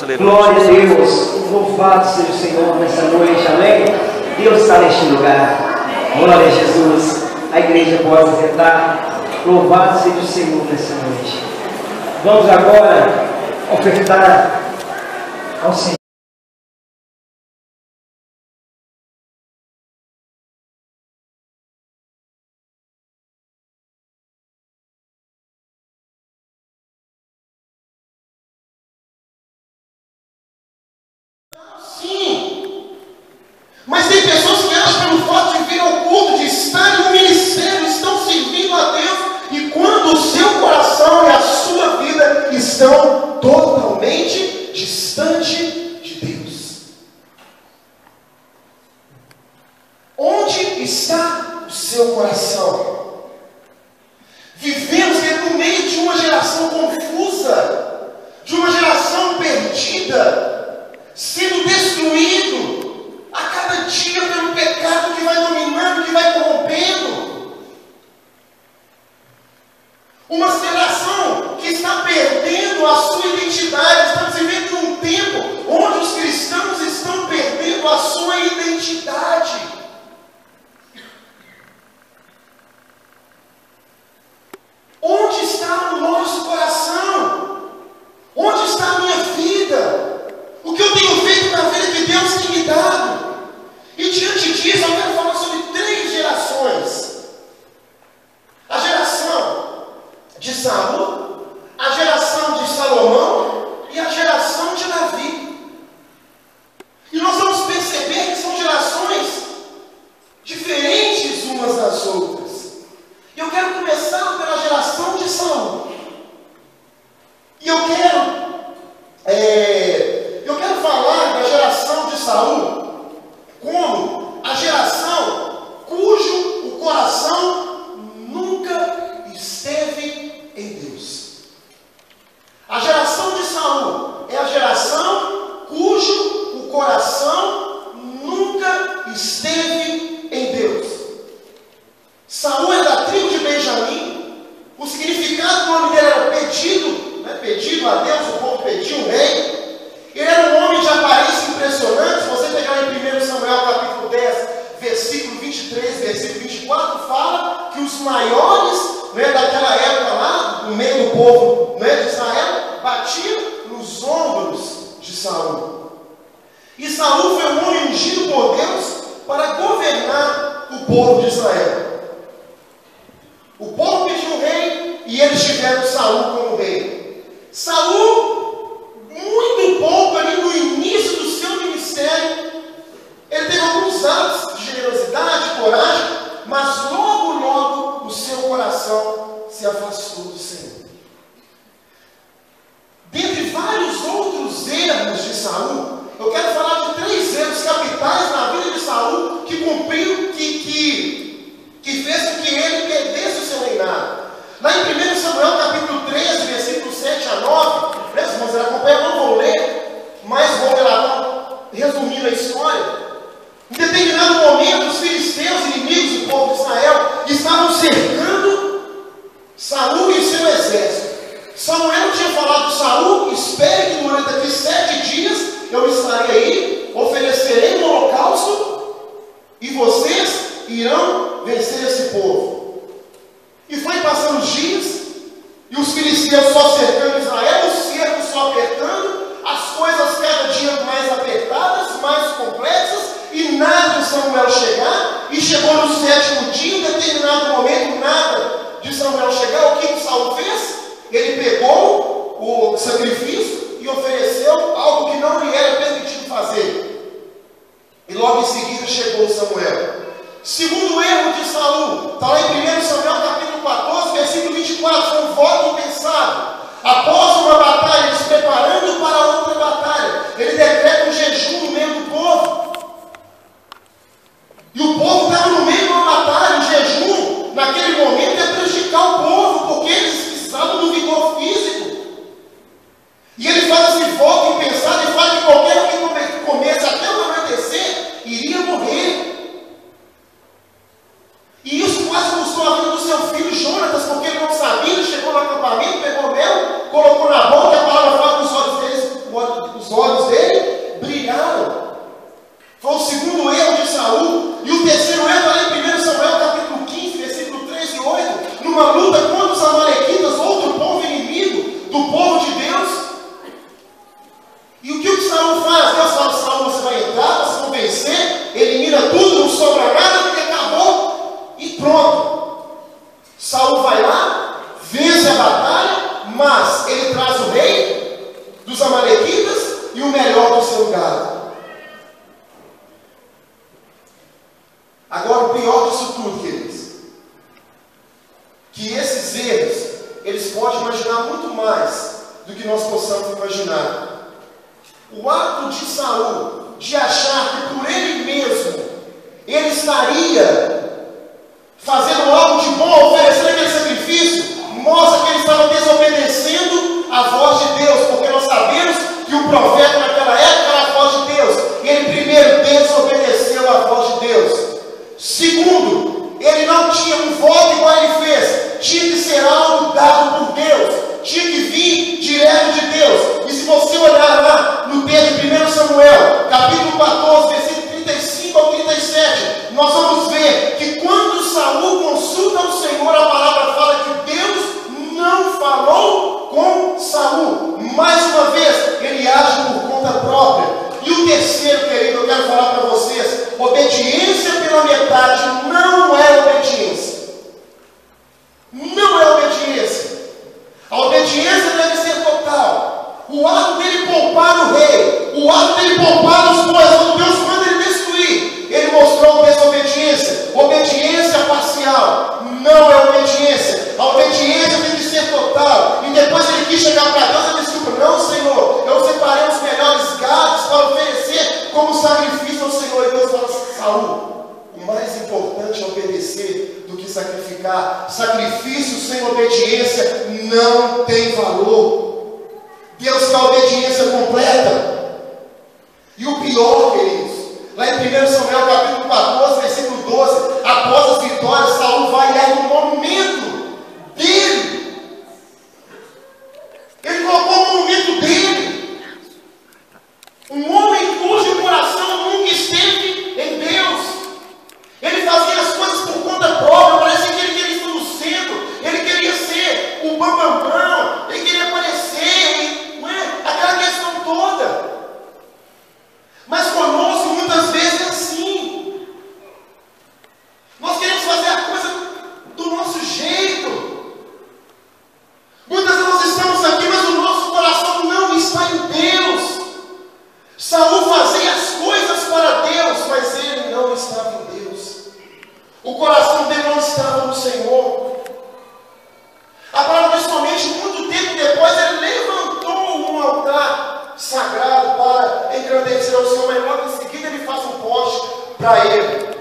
Deus, aleluia. Glória a Deus, louvado seja o Senhor nessa noite, amém? Deus está neste lugar, glória a Jesus. A igreja pode sentar, louvado seja o Senhor nessa noite. Vamos agora ofertar ao Senhor. Sim, mas tem pessoas que acham pelo fato de vir ao culto, de estar no ministério, estão servindo a Deus, e quando o seu coração e a sua vida estão totalmente distante de Deus. Onde está o seu coração? Vivemos no meio de uma geração confusa, de uma geração perdida, sendo destruído a cada dia pelo pecado que vai dominando, que vai corrompendo. Uma geração que está perdendo a sua identidade. Estamos vivendo um tempo onde os cristãos estão perdendo a sua identidade. Onde está o nosso coração? Onde está a minha vida? O que eu tenho feito na vida que Deus tem me dado? E diante disso eu quero falar sobre 3 gerações. A geração de Saul, a geração de Salomão e a geração de Davi. E nós vamos perceber que são gerações diferentes umas das outras. E eu quero começar pela geração de Saul. E eu quero falar da geração de Saul como a geração cujo o coração nunca esteve em Deus. A geração de Saul é a geração cujo o coração nunca esteve em Deus. Saul é da tribo de Benjamim. O significado do nome dele era pedido, né? Pedido a Deus, o povo pediu um rei. Ele era um homem de aparência impressionante. Se você pegar em 1 Samuel capítulo 10, versículo 23, versículo 24, fala que os maiores, né, daquela época lá, no meio do povo, né, de Israel, batiam nos ombros de Saul. E Saul foi um homem ungido por Deus para governar o povo de Israel. O povo pediu um rei e eles tiveram Saul como rei. Saul, muito pouco ali no início do seu ministério, ele teve alguns atos de generosidade, coragem, mas logo o seu coração se afastou do Senhor. Dentre vários outros erros de Saul, eu quero falar de 3 erros capitais na vida de Saul que cumpriu, que fez com que ele perdesse o seu reinado. Lá em 1 Samuel capítulo 13, versículo 7 a 9, né, se você acompanhar, eu não vou ler, mas vou relatar, resumindo a história. Em determinado momento, os filisteus, inimigos do povo de Israel, estavam cercando Saul e seu exército. Samuel tinha falado para Saul: espere que durante aqui 7 dias eu estarei aí, oferecerei um holocausto e vocês irão vencer esse povo. E foi passando os dias, e os filisteus só cercando Israel, o cerco só apertando, as coisas cada dia mais apertadas, mais complexas, e nada de Samuel chegar. E chegou no 7º dia, em determinado momento, nada de Samuel chegar. O que Saul fez? Ele pegou o sacrifício e ofereceu algo que não lhe era permitido fazer. E logo em seguida chegou Samuel. Segundo erro de Saul, está lá em 1 Samuel capítulo 14, versículo 24, foi um voto impensado. Após uma batalha, ele se preparando para outra batalha, ele decreta um jejum no meio do povo. E o povo estava no meio de uma batalha. O jejum, naquele momento, ia prejudicar o povo, porque eles precisavam do vigor físico. E ele faz esse voto impensado e fala que qualquer um que comesse até o anoitecer iria morrer. E isso quase custou a vida do seu filho Jonatas, porque ele não sabia. Ele chegou no acampamento, pegou mel, colocou na boca, e a palavra fala que os olhos imaginar muito mais do que nós possamos imaginar. O ato de Saul de achar que por ele mesmo ele estaria fazendo algo de bom, oferecendo aquele sacrifício, mostra que ele estava desobedecendo a voz de Deus, porque nós sabemos que o profeta naquela época era a voz de Deus. Ele primeiro desobedeceu a voz de Deus. Segundo, ele não tinha um voto igual ele fez. Tinha que ser algo dado por Deus. Tinha que vir direto de Deus. E se você olhar lá no texto de 1 Samuel, capítulo 14, versículo 35 ao 37, nós vamos ver que quando Saul consulta o Senhor, a palavra fala que Deus não falou com Saul. Mais uma vez, ele age por conta própria. E o terceiro, querido, eu quero falar para vocês: obediência pela metade não é obediência. Não é obediência. A obediência deve ser total. O ato dele poupar o rei, o ato dele poupar os bois, quando Deus manda ele destruir, ele mostrou desobediência. Obediência parcial não é obediência. A obediência tem que ser total. E depois ele quis chegar para Deus e disse: não, Senhor, eu separei os melhores gados para oferecer como sacrifício ao Senhor. E Deus fala: Saul, o mais importante é obedecer do que sacrificar. Sacrifício sem obediência não tem valor. Deus quer a obediência completa. E o pior, queridos, lá em 1 Samuel capítulo 14, versículo 12, após as vitórias, Saul vai e ergue um monumento dele. Ele colocou o monumento dele. Um homem cujo coração nunca esteve em Deus. Ele fazia as coisas por conta própria. Parece que ele queria estar no centro. Ele queria ser o bambambão. Ele queria aparecer. Não é? Aquela questão toda. Mas conosco muitas vezes é assim. Nós queremos fazer a coisa do nosso jeito. Muitas vezes nós estamos aqui, mas o nosso coração não está em Deus. Saul fazia as coisas para Deus, mas ele não estava em Deus. O coração dele não estava no Senhor. A palavra diz somente muito tempo depois ele levantou um altar sagrado para engrandecer ao Senhor, mas logo em seguida ele faz um poste para ele.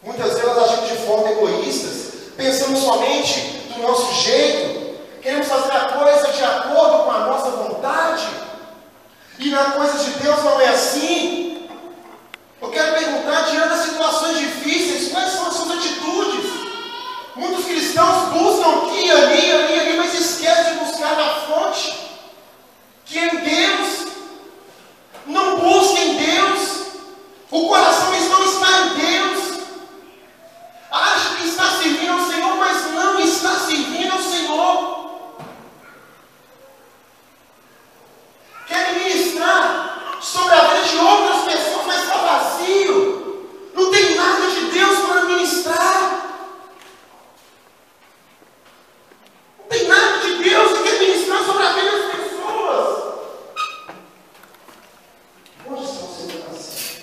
Muitas vezes nós agimos de forma egoístas, pensamos somente do nosso jeito, queremos fazer a coisa de acordo com a nossa vontade, e na coisa de Deus não é assim. Eu quero perguntar, diante das situações difíceis, quais são as suas atitudes? Muitos cristãos buscam aqui, ali, mas esquecem de buscar na fonte, que é em Deus. Não busquem Deus. O coração não está em Deus. Acha que está servindo ao Senhor, mas não está servindo ao Senhor. Quer ministrar sobre a vida de outras pessoas, mas está vazio. Não tem nada de Deus para ministrar. Não tem nada de Deus que quer ministrar sobre a vida das pessoas. Onde está o seu coração?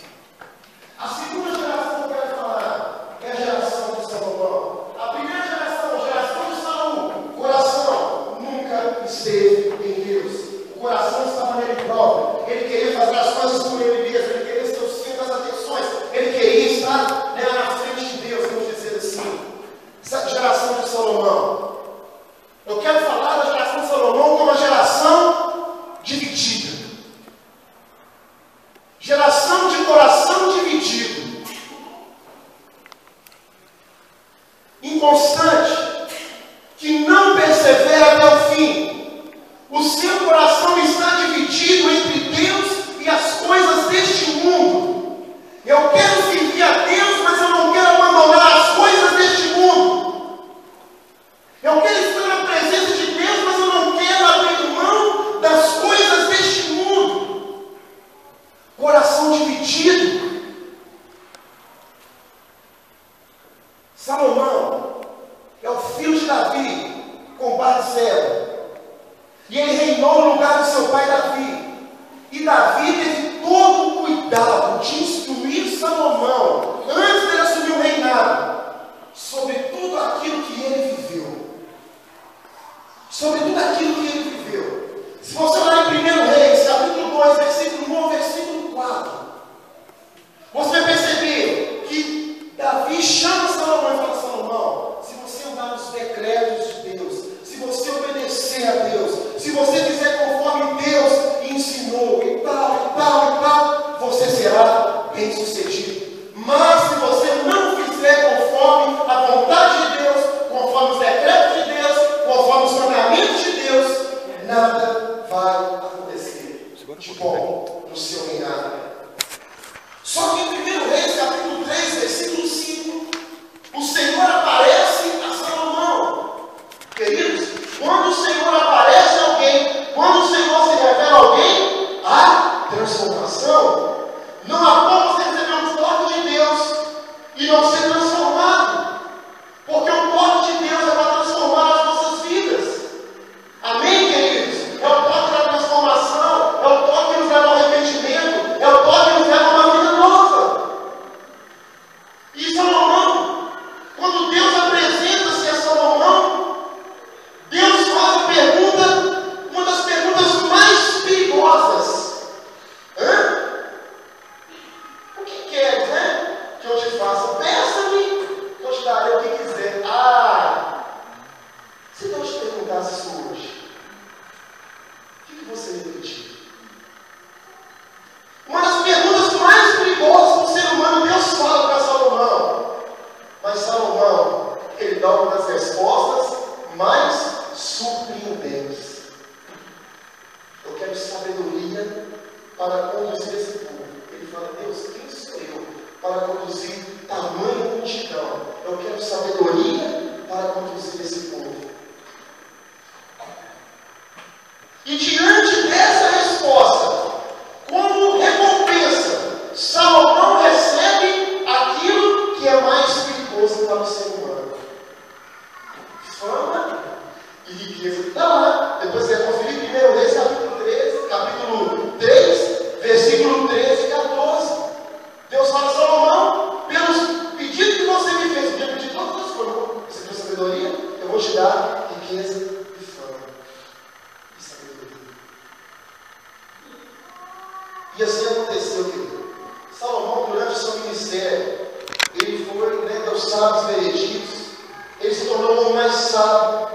A segunda geração que eu quero falar é a geração de Salomão. A primeira geração, a geração de Saul, o coração nunca esteve em Deus. O coração estava nele próprio. Ele queria fazer as coisas por ele mesmo. Ele queria ser o centro das atenções. Ele queria estar na frente de Deus, vamos dizer assim. Essa geração de Salomão. Eu quero falar da geração de Salomão como uma geração dividida. Geração de coração dividido. Inconstante. Que não persevera até o fim. O seu coração está dividido entre Deus e as coisas deste mundo. Eu quero servir a Deus, mas eu não quero abandonar as coisas deste mundo. Eu quero estar na presença de Deus, mas eu não quero abrir mão das coisas deste mundo. Coração dividido. Salomão é o filho de Davi com Batseba. E ele reinou no lugar do seu pai Davi. E Davi teve todo o cuidado de instruir Salomão, antes de ele assumir o reinado, sobre tudo aquilo que ele viveu. não ser transformado. Porque o toque de Deus é para transformar as nossas vidas. Amém, queridos? É o toque da transformação, é o toque que nos leva ao arrependimento, é o toque que nos leva a uma vida nova. E Salomão, quando Deus apresenta-se a Salomão, Deus faz a pergunta, uma das perguntas mais perigosas. O que queres, né? Que eu te faça? Peça-me, eu te darei o que quiser. Se Deus te perguntasse isso hoje, o que você ia pedir? Uma das perguntas mais perigosas para o ser humano, Deus fala para Salomão. Mas Salomão, ele dá uma das respostas mais surpreendentes. Eu quero sabedoria para conduzir esse povo. Ele fala, Deus, quem sou eu para conduzir tamanha multidão? Eu quero sabedoria para conduzir esse povo. E diante dessa resposta, como recompensa, Salomão recebe aquilo que é mais perigoso para o ser humano: fama e riqueza. Está lá, depois você vai conferir 1 Reis, capítulo 3, versículo 13 e 14. Deus fala: Salomão, pelos pedidos que você me fez, eu pedi todas as coisas, você tem sabedoria, eu vou te dar riqueza e fama e sabedoria. E assim aconteceu, querido. Salomão, durante o seu ministério, ele foi, Deus sabe, os veredictos, ele se tornou o homem mais sábio,